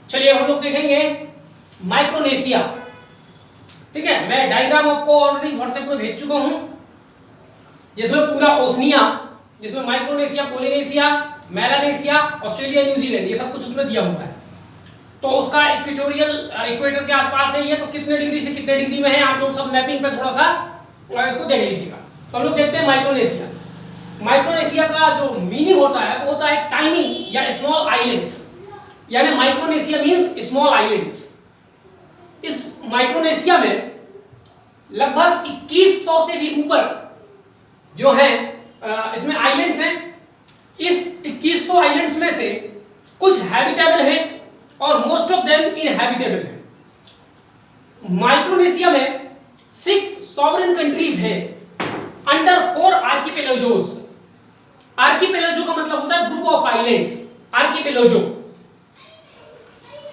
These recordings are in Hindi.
चलिए हम लोग देखेंगे माइक्रोनेशिया। ठीक है, मैं डायग्राम आपको ऑलरेडी व्हाट्सएप में भेज चुका हूं, जिसमें पूरा ओसनिया, जिसमें Micronesia, Polynesia, Melanesia, Australia, New Zealand, ये सब कुछ उसमें दिया हुआ है। तो उसका इक्वेटर के आसपास है ये, तो कितने डिग्री से कितने डिग्री में है, आप लोग सब मैपिंग पे थोड़ा सा इसको देख लीजिएगा। तो हम लोग देखते हैं माइक्रोनेशिया। माइक्रोनेशिया का जो मीनिंग होता है वो होता है टाइनी या स्मॉल आइलैंड्स, यानी माइक्रोनेशिया मींस स्मॉल आइलैंड्स। इस माइक्रोनेशिया में लगभग 2100 से भी ऊपर जो है इसमें आइलैंड्स हैं। इस 2100 आइलैंड्स में से कुछ हैबिटेबल हैं और मोस्ट ऑफ देम इनहैबिटेबल हैं। माइक्रोनेशिया में 6 सॉवरेन कंट्रीज हैं अंडर 4 आर्किपेलागोस। आर्किपेलागो का मतलब होता है ग्रुप ऑफ आइलैंड्स, आर्किपेलागो।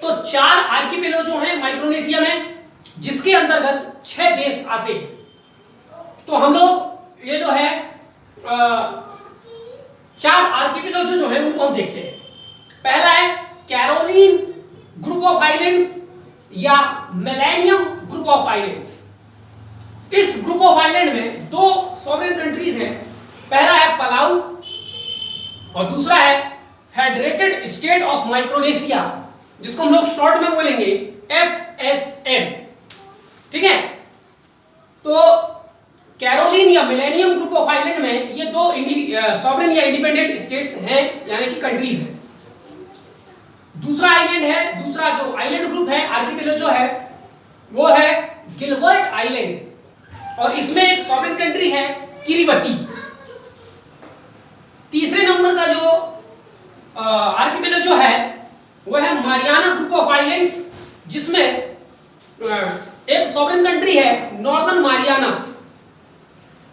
तो 4 आर्किपेलागो हैं माइक्रोनेशिया में, जिसके अंतर्गत 6 देश आते हैं। तो हम लोग ये जो है 4 आर्किपेलागो जो है उनको हम देखते हैं। पहला है कैरोलिन ग्रुप ऑफ आइलैंड्स या मिलेनियम ग्रुप ऑफ आइलैंड्स। इस ग्रुप ऑफ आइलैंड में 2 सॉवरेन कंट्रीज हैं। पहला है पलाऊ और दूसरा है फेडरेटेड स्टेट ऑफ माइक्रोनेशिया, जिसको हम लोग शॉर्ट में बोलेंगे FSM। ठीक है, तो कैरोलिन या मिलेनियम ग्रुप ऑफ आइलैंड में ये 2 सॉवरेन या इंडिपेंडेंट स्टेट्स हैं, यानी कि कंट्रीज हैं। दूसरा आइलैंड है, दूसरा जो आइलैंड ग्रुप है, आर्किपेलागो है, वो है गिलबर्ट आइलैंड और इसमें एक सॉवरेन कंट्री है किरिबती। तीसरे नंबर का जो आर्किपेलागो है वो है मारियाना ग्रुप ऑफ आइलैंड्स, जिसमें एक सॉवरेन कंट्री है नॉर्दर्न मारियाना।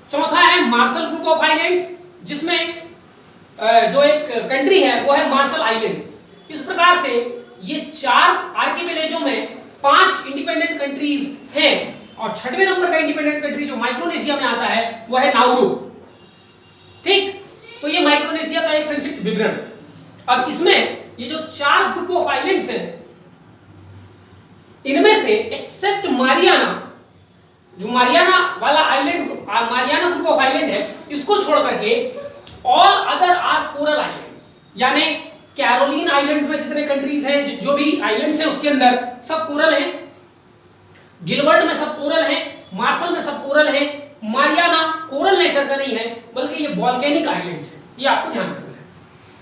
चौथा है मार्शल ग्रुप ऑफ आइलैंड्स, जिसमें जो एक कंट्री है वो है मार्शल आइलैंड। इस प्रकार से ये 4 आर्किपेलागो में 5 इंडिपेंडेंट कंट्रीज हैं और 6वें नंबर का इंडिपेंडेंट कंट्री जो माइक्रोनेशिया में आता है वो है नाउरू। ठीक, तो ये माइक्रोनेशिया का एक संक्षिप्त विवरण। अब इसमें ये जो 4 ग्रुप ऑफ आइलैंड्स हैं, इनमें से एक्सेप्ट मारियाना, जो मारियाना वाला island, Mariana group of island है, इसको छोड़ करके all other are coral islands. यानी कैरोलिन आइलैंड्स में जितने कंट्रीज हैं, जो भी आइलैंड्स हैं उसके अंदर सब कोरल हैं। गिलबर्ट में सब कोरल हैं, मार्शल में सब कोरल हैं। मारियाना कोरल नेचर का नहीं है, बल्कि ये वॉल्केनिक आइलैंड्स हैं, ये आपको ध्यान रखना है।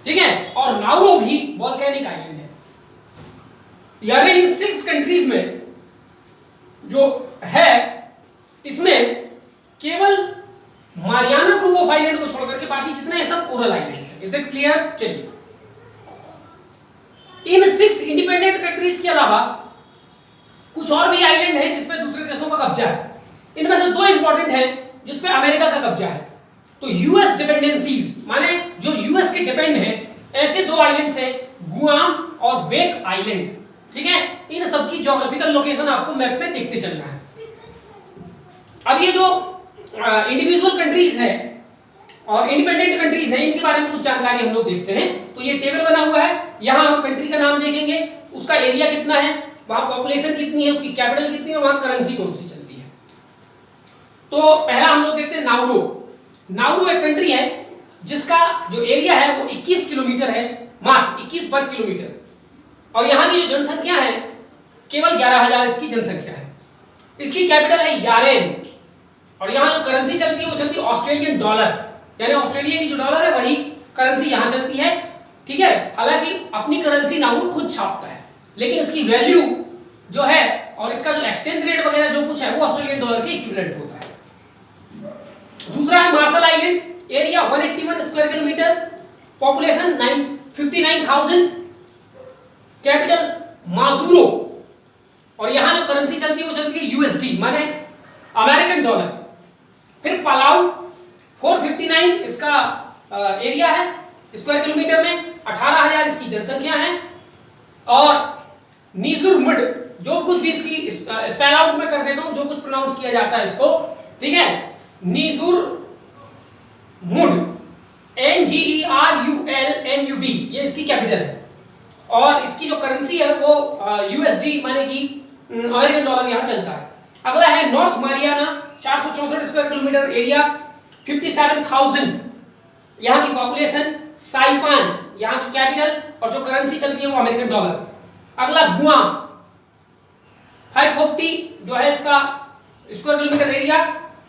ठीक है, और नाउरू भी वॉल्केनिक आइलैंड है। यानी इन 6 कंट्रीज में जो है, इसमें केवल मारियाना ग्रुप ऑफ आइलैंड को छोड़कर के बाकी जितने हैं सब कोरल आइलैंड्स हैं। Is it clear? चलिए, इन 6 इंडिपेंडेंट कंट्रीज के अलावा कुछ और भी आइलैंड हैं जिसपे दूसरे देशों का कब्जा है। इनमें से 2 इंपॉर्टेंट हैं जिसपे अमेरिका का कब्जा है। तो यूएस डिपेंडेंसीज, माने जो यूएस के डिपेंड है, ऐसे 2 आइलैंड्स हैं, गुआम और वेक आइलैंड। ठीक है, इन सबकी ज्योग्राफिकल लोकेशन आपको मैप में देखते चलना है। अब ये जो इंडिविजुअल कंट्रीज हैं और इंडिपेंडेंट कंट्रीज हैं, इनके बारे में कुछ जानकारी हम लोग देखते हैं। तो ये टेबल बना हुआ है, यहां हम कंट्री का नाम देखेंगे, उसका एरिया कितना है, वहां पॉपुलेशन कितनी है, उसकी कैपिटल कितनी है और वहां करेंसी कौन सी चलती है। तो पहला हम लोग देखते हैं नाउरू। नाउरू एक कंट्री है जिसका जो एरिया है वो 21 किलोमीटर है, मात्र 21 वर्ग किलोमीटर, और यहाँ की जो जनसंख्या है केवल 11,000 इसकी जनसंख्या है। इसकी कैपिटल है यारेन और यहाँ जो करेंसी चलती है वो चलती है ऑस्ट्रेलियन डॉलर, यानी ऑस्ट्रेलिया की जो डॉलर है वही करेंसी यहाँ चलती है। ठीक है, हालांकि अपनी करेंसी नाउरू खुद छापता है, लेकिन इसकी वैल्यू जो है और इसका जो एक्सचेंज रेट वगैरह जो कुछ है वो ऑस्ट्रेलियन डॉलर के इक्विवेलेंट होता है। दूसरा है Marshall Island, area 181 square kilometre, population 59,000, capital Majuro, और यहां जो करेंसी चलती है वो चलती है यूएसडी, माने अमेरिकन डॉलर। फिर पलाऊ 459 इसका एरिया है स्क्वायर किलोमीटर में, 18,000 इसकी जनसंख्या है। और नीजुरमुड, जो कुछ भी इसकी स्पेल आउट में कर देता हूं, जो कुछ प्रोनाउंस किया जाता है इसको, ठीक है, नीजुरमुड, NGERULMUD, ये इसकी कैपिटल है। और इसकी जो करेंसी है वो यूएसडी माने कि अमेरिकन डॉलर यहाँ चलता है। अगला है north Mariana, 464 square kilometre area, 57,000 यहाँ की पॉपुलेशन, साइपान यहाँ की कैपिटल और जो करेंसी चलती है वो अमेरिकन डॉलर। अगला गुआम, 540 जो है इसका स्क्वायर किलोमीटर एरिया,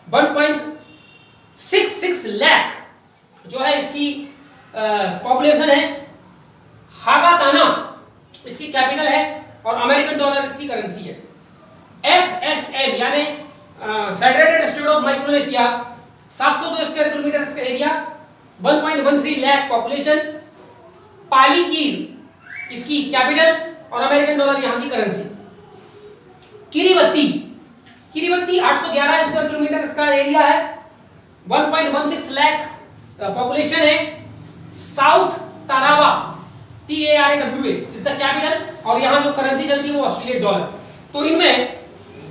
1.66 लाख जो है इसकी पॉपुलेशन है। हागाताना इसकी कैपिटल है और अमेरिकन डॉलर इसकी करेंसी है। FSM यानी Federated State of Micronesia, 702 square kilometre इसका एरिया, 1.13 लाख पॉपुलेशन। पालीकीर इसकी कैपिटल और अमेरिकन डॉलर यहाँ की currency. Kiribati, Kiribati 811 square kilometre इसका एरिया है, 1.16 लाख पॉपुलेशन है। South Tarawa, TARAWA is the capital और यहाँ जो करेंसी चलती है वो ऑस्ट्रेलियन डॉलर। तो इनमें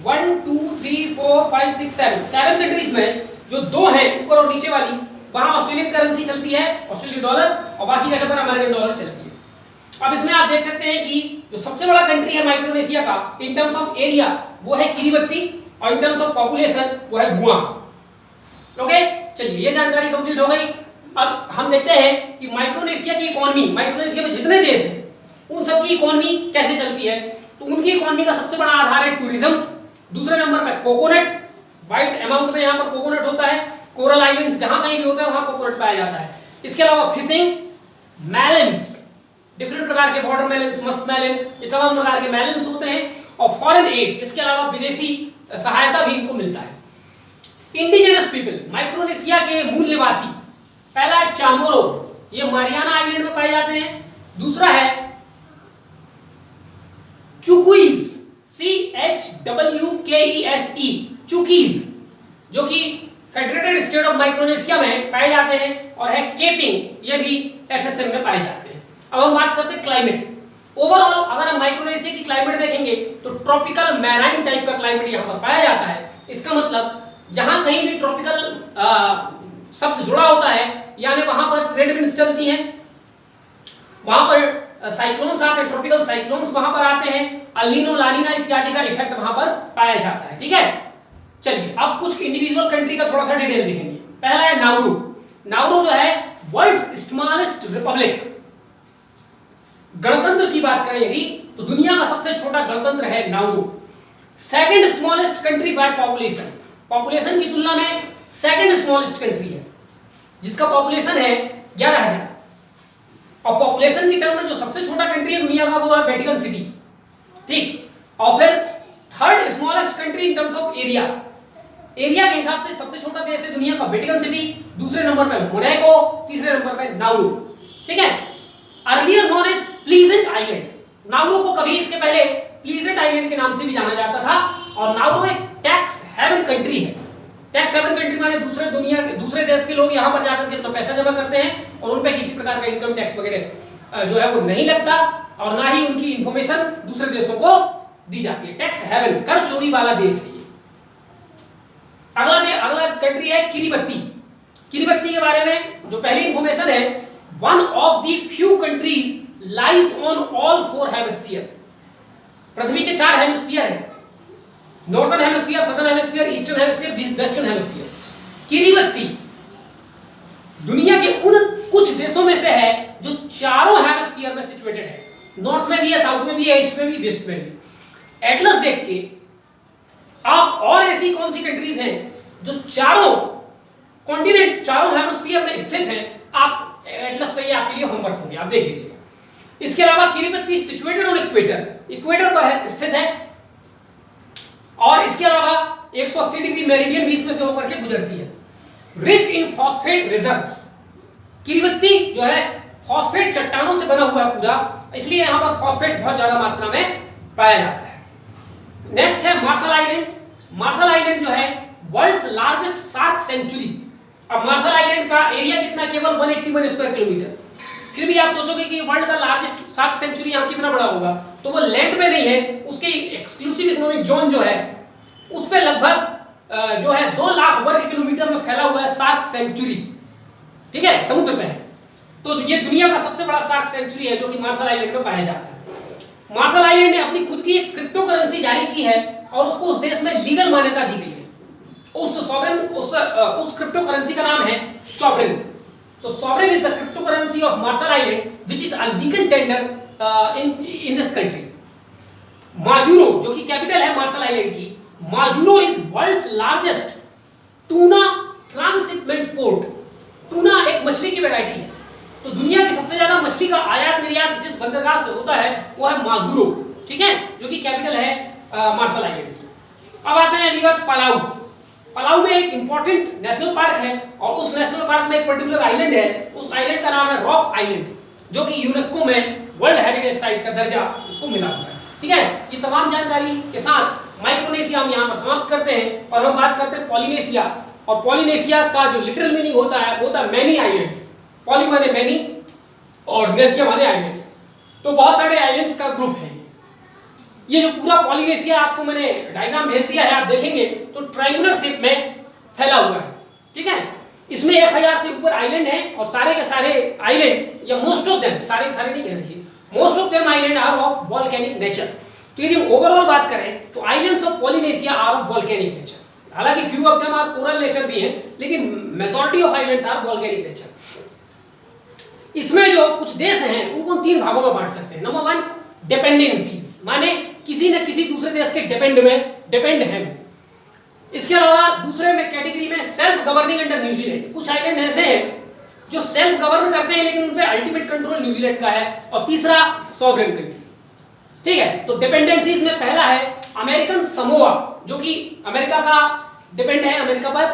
1 2 3 4 5 6 7 कंट्रीज में जो दो हैं ऊपर और नीचे वाली, वहां ऑस्ट्रेलियन करेंसी चलती है ऑस्ट्रेलियन डॉलर और बाकी जगह पर अमेरिकन डॉलर चलती है। अब इसमें आप देख सकते हैं कि जो सबसे बड़ा कंट्री है माइक्रोनेशिया का इन टर्म्स ऑफ एरिया वो है किरीबत्ती और इन टर्म्स ऑफ पॉपुलेशन वो है गुआम। ओके, चलिए ये जानकारी कंप्लीट हो गई। अब हम देखते हैं कि माइक्रोनेशिया की इकोनॉमी, माइक्रोनेशिया में जितने देश हैं उन सब की इकोनॉमी कैसे चलती है। तो उनकी इकोनॉमी का सबसे बड़ा आधार है टूरिज्म, दूसरे नंबर पे कोकोनट, वाइड अमाउंट में यहाँ पर कोकोनट होता है। कोरल आइलैंड्स जहां कहीं भी होता है वहां कोकोनट पाया जाता है। इसके अलावा फिशिंग, मेलन्स, डिफरेंट प्रकार के वाटर मेलन्स, मस्क मेलन, ये तमाम प्रकार के मेलन्स होते हैं। और फॉरेन एड, इसके अलावा विदेशी सहायता भी इनको मिलता है। इंडिजिनस पीपल, माइक्रोनेशिया के मूल निवासी, पहला है चामोरो, ये मारियाना आइलैंड में पाए जाते हैं। दूसरा है चुकीज, CHWKESE, चुकीज, जो कि फेडरेटेड स्टेट ऑफ माइक्रोनेशिया में पाए जाते हैं। और है केपिंग, ये भी FSM में पाए जाते हैं। अब हम बात करते हैं क्लाइमेट। ओवरऑल अगर हम माइक्रोनेशिया की क्लाइमेट देखेंगे तो ट्रॉपिकल मैराइन टाइप का क्लाइमेट यहाँ पर पाया जाता है। इसका मतलब जहां कहीं भी ट्रॉपिकल शब्द जुड़ा होता है यानी वहां पर ट्रेड विंड्स चलती हैं, वहां पर साइक्लोन्स आते हैं, ट्रॉपिकल साइक्लोन्स वहां पर आते हैं, अल्नीनो लानीना इत्यादि का इफेक्ट वहां पर पाया जाता है। ठीक है, चलिए अब कुछ इंडिविजुअल कंट्री का थोड़ा सा डिटेल देखेंगे। पहला है नाउरू। नाउरू जो है वर्ल्ड्स स्मॉलेस्ट रिपब्लिक, गणतंत्र की बात करें यदि तो दुनिया का सबसे छोटा गणतंत्र है Nauru. Second smallest country by population, population की तुलना में सेकंड स्मॉलेस्ट कंट्री है जिसका पॉपुलेशन है 11,000। और पॉपुलेशन की टर्म में जो सबसे छोटा कंट्री है दुनिया का वो है वेटिकन सिटी। ठीक, और फिर third smallest country in terms of area, area के हिसाब से सबसे छोटा देश है दुनिया का वेटिकन सिटी, दूसरे नंबर पे मोनाको, तीसरे नंबर पे नाउरू। ठीक है, earlier known as pleasant island, Nauru को कभी इसके पहले प्लीजेंट आइलैंड के नाम से भी जाना जाता था। और नाउरू एक टैक्स हेवन कंट्री है। टैक्स हेवन कंट्री माने दूसरे देश के लोग यहाँ पर जाकर के अपना पैसा जमा करते हैं और उन पे किसी प्रकार का इनकम टैक्स वगैरह जो है वो नहीं लगता और ना ही उनकी इंफॉर्मेशन दूसरे देशों को दी जाती है। टैक्स हेवन, कर चोरी वाला देश है ये। अगला कंट्री है किरीबत्ती। किरीबत्ती के बारे में जो पहली इंफॉर्मेशन है, one of the few countries lies on all 4 hemisphere, पृथ्वी के 4 हेमिस्फीयर हैं, northern hemisphere, southern hemisphere, eastern hemisphere, western hemisphere. Kiribati दुनिया के उन कुछ देशों में से है जो चारों हेमिस्फीयर में सिचुएटेड है। नॉर्थ में भी है, साउथ में भी है, ईस्ट में भी, वेस्ट में भी। एटलस देख के आप और ऐसी कौन सी कंट्रीज हैं जो चारों कॉन्टिनेंट, चारों हेमिस्फीयर में स्थित हैं, आप एटलस पे ये आपके लिए होमवर्क होंगे, आप देख लीजिए। इसके अलावा किरीबत्ती सिचुएटेड ऑन इक्वेटर, इक्वेटर पर है, स्थित है। और इसके अलावा 180 डिग्री मेरिडियन भी इसमें से होकर के गुजरती है। रिच इन फॉस्फेट रिजर्व्स, किरीबत्ती जो है फॉस्फेट चट्टानों से बना हुआ है पूरा, इसलिए यहां पर फॉस्फेट बहुत ज्यादा मात्रा में पाया जाता है। नेक्स्ट है मार्शल आइलैंड। मार्शल आइलैंड जो है वर्ल्ड्स लार्जेस्ट शार्क सेंचुरी। अब मार्शल आइलैंड का एरिया कितना, केवल 181 स्क्वायर किलोमीटर। फिर भी आप सोचोगे कि वर्ल्ड का लार्जेस्ट शार्क सेंचुरी यहाँ कितना बड़ा होगा, तो वो लैंड में नहीं है, उसके एक्सक्लूसिव इकोनॉमिक जोन जो है उस पे लगभग जो है 2 लाख वर्ग किलोमीटर में फैला हुआ है शार्क सेंचुरी। ठीक है, समुद्र में है। तो ये दुनिया का सबसे बड़ा शार्क सेंचुरी है जो कि मार्शल आइलैंड में पाया जाता है। मार्शल आइलैंड ने अपनी खुद की एक क्रिप्टो करेंसी जारी की है और उसको उस देश में लीगल मान्यता दी गई है। उस क्रिप्टो करेंसी का नाम है सॉवरेन। तो sovereign is the crypto currency of Marshall Island which is a legal tender in this country. Majuro जो कि कैपिटल है मार्शल आइलैंड की, Majuro is world's largest tuna transshipment port. Tuna एक मछली की वैरायटी है, तो दुनिया की सबसे ज्यादा मछली का आयात निर्यात जिस बंदरगाह से होता है वो है माजुरो, ठीक है, जो कि कैपिटल है मार्शल आइलैंड की। अब आते हैं अगली बात पलाऊ। पलाऊ में एक इंपॉर्टेंट नेशनल पार्क है और उस नेशनल पार्क में एक पर्टिकुलर आइलैंड है, उस आइलैंड का नाम है रॉक आइलैंड, जो कि यूनेस्को में वर्ल्ड हेरिटेज साइट का दर्जा उसको मिला हुआ है। ठीक है, ये तमाम जानकारी के साथ माइक्रोनेशिया हम यहाँ पर समाप्त करते हैं और हम बात करते हैं पॉलिनेशिया। और पॉलिनेशिया का जो लिटरल मीनिंग होता है वो होता है मैनी आइलैंड्स। पॉली माने मैनी और नेशिया माने आइलैंड्स, तो बहुत सारे आइलैंड्स का ग्रुप है। ये जो पूरा पॉलिनेशिया आपको मैंने डायग्राम भेज दिया है, आप देखेंगे तो ट्रायंगुलर शेप में फैला हुआ है। ठीक है, इसमें 1000 से ऊपर आइलैंड है और सारे के सारे आइलैंड या मोस्ट ऑफ देम, सारे के सारे नहीं कहना चाहिए, most of them island are of volcanic nature. तो यदि ओवरऑल बात करें तो islands of Polynesia are of volcanic nature. हालांकि few of them are coral nature भी हैं, लेकिन majority of islands are volcanic nature. इसमें जो कुछ देश हैं उनको 3 भागों में बांट सकते हैं। नंबर 1 डिपेंडेंसीज, माने किसी न किसी दूसरे देश के डिपेंड है वो। इसके अलावा दूसरे में कैटेगरी में सेल्फ गवर्निंग अंडर न्यूजीलैंड। कुछ आइलैंड ऐसे हैं जो सेल्फ गवर्न करते हैं लेकिन उन पे अल्टीमेट कंट्रोल न्यूजीलैंड का है। और तीसरा सॉवरेन कंट्री। ठीक है, तो डिपेंडेंसीज में पहला है अमेरिकन समोआ, जो कि अमेरिका का डिपेंड है अमेरिका पर।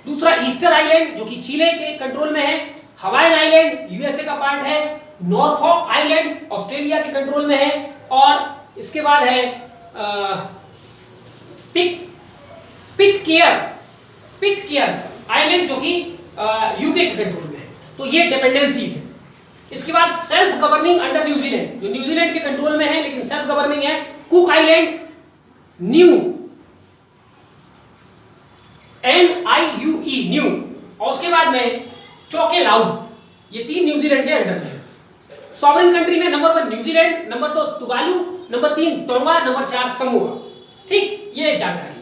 दूसरा ईस्टर आइलैंड जो कि चिले के कंट्रोल में है। हवाईन आइलैंड यूएसए का पार्ट है। नॉरफॉक आइलैंड ऑस्ट्रेलिया के कंट्रोल में है। और इसके बाद है पिटकेयर आइलैंड जो कि यूके के कंट्रोल में है। तो ये डिपेंडेंसीज है। इसके बाद सेल्फ गवर्निंग अंडर न्यूजीलैंड, जो न्यूजीलैंड के कंट्रोल में है लेकिन सेल्फ गवर्निंग है। कुक आइलैंड, NIUE न्यू, और उसके बाद में चोकेलाऊ, ये 3 न्यूजीलैंड के अंडर में है। सॉवरेन कंट्री में number 1 New Zealand, number 2 Tuvalu, number 3 tonga, number 4 Samoa. ठीक, ये जानकारी।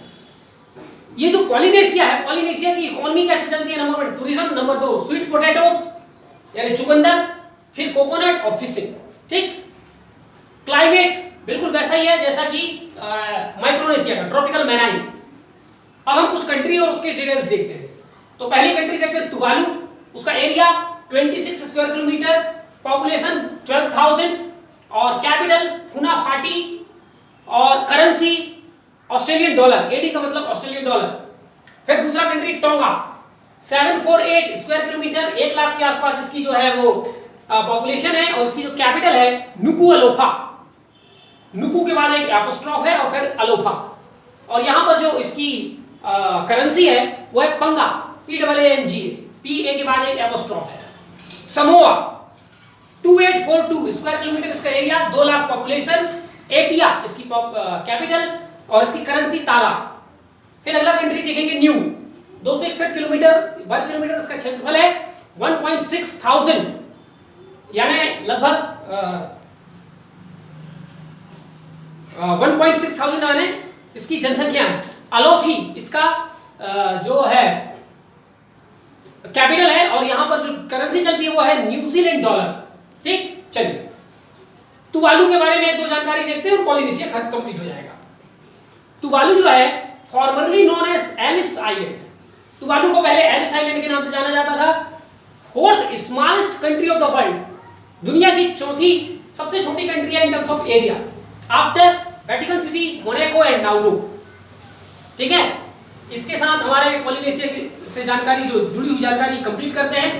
ये जो पॉलिनेशिया है, पॉलिनेशिया की इकोनॉमी कैसे चलती है? Number 1 tourism, number 2 sweet potatoes यानी चुकंदर, फिर कोकोनट और फिशिंग। ठीक, क्लाइमेट बिल्कुल वैसा ही है जैसा कि माइक्रोनेशिया का, ट्रॉपिकल मैनाइन। अब हम कुछ कंट्री और उसके डिटेल्स देखते हैं। तो पहली कंट्री देखते हैं तुवालू। उसका एरिया 26 स्क्वायर किलोमीटर, पॉपुलेशन 12,000 और कैपिटल फुनाफाटी और करेंसी ऑस्ट्रेलियन डॉलर, एडी का मतलब ऑस्ट्रेलियन डॉलर। फिर दूसरा country tonga, 748 square kilometre, 1 lakh के आसपास इसकी जो है वो पॉपुलेशन है और इसकी जो कैपिटल है नुकुअलोफा। नुकु के बाद एक एपोस्ट्रोफ है और फिर अलोफा। और यहाँ पर जो इसकी करेंसी है वो है पंगा, PAANGA, PA के बाद एक एपोस्ट्रोफ है। समोआ 2842 स्क्वायर किलोमीटर इसका एरिया, 2 लाख पॉपुलेशन। एपिया इसकी कैपिटल और इसकी करेंसी ताला। फिर अगला कंट्री देखेंगे न्यू, 261 किलोमीटर, 1 किलोमीटर इसका क्षेत्रफल है। 1,600 यानी लगभग 1,600 यानी इसकी जनसंख्या है। अलोफी इसका जो है कैपिटल है और यहां पर जो करेंसी चलती है वो है न्यूजीलैंड डॉलर। ठीक, चलिए तुवालू के बारे में 2 जानकारी देखते हैं और पॉलिनेशिया खत्म कंप्लीट हो जाएगा। तुवालू जो है formerly known as Ellice island. Tuvalu को पहले एलिस आइलैंड के नाम से जाना जाता था। 4th smallest country of the world, दुनिया की 4थी सबसे छोटी कंट्री है इन terms of area, after Vatican city, Monaco and Nauru. ठीक है, इसके साथ हमारे पॉलिनेशिया से जानकारी जो जुड़ी हुई जानकारी कंप्लीट करते हैं।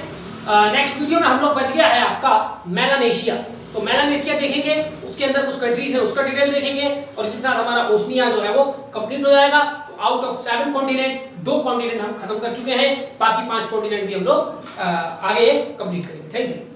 नेक्स्ट वीडियो में हम लोग बच गया है आपका मेलानेशिया। तो मेलानेशिया देखेंगे, उसके अंदर कुछ कंट्रीज है उसका डिटेल देखेंगे और इसके साथ हमारा ओशनिया जो है वो कंप्लीट हो जाएगा। तो आउट ऑफ 7 कॉन्टिनेंट 2 कॉन्टिनेंट हम खत्म कर चुके हैं, बाकी 5 कॉन्टिनेंट भी हम लोग आगे कंप्लीट करेंगे। Thank you.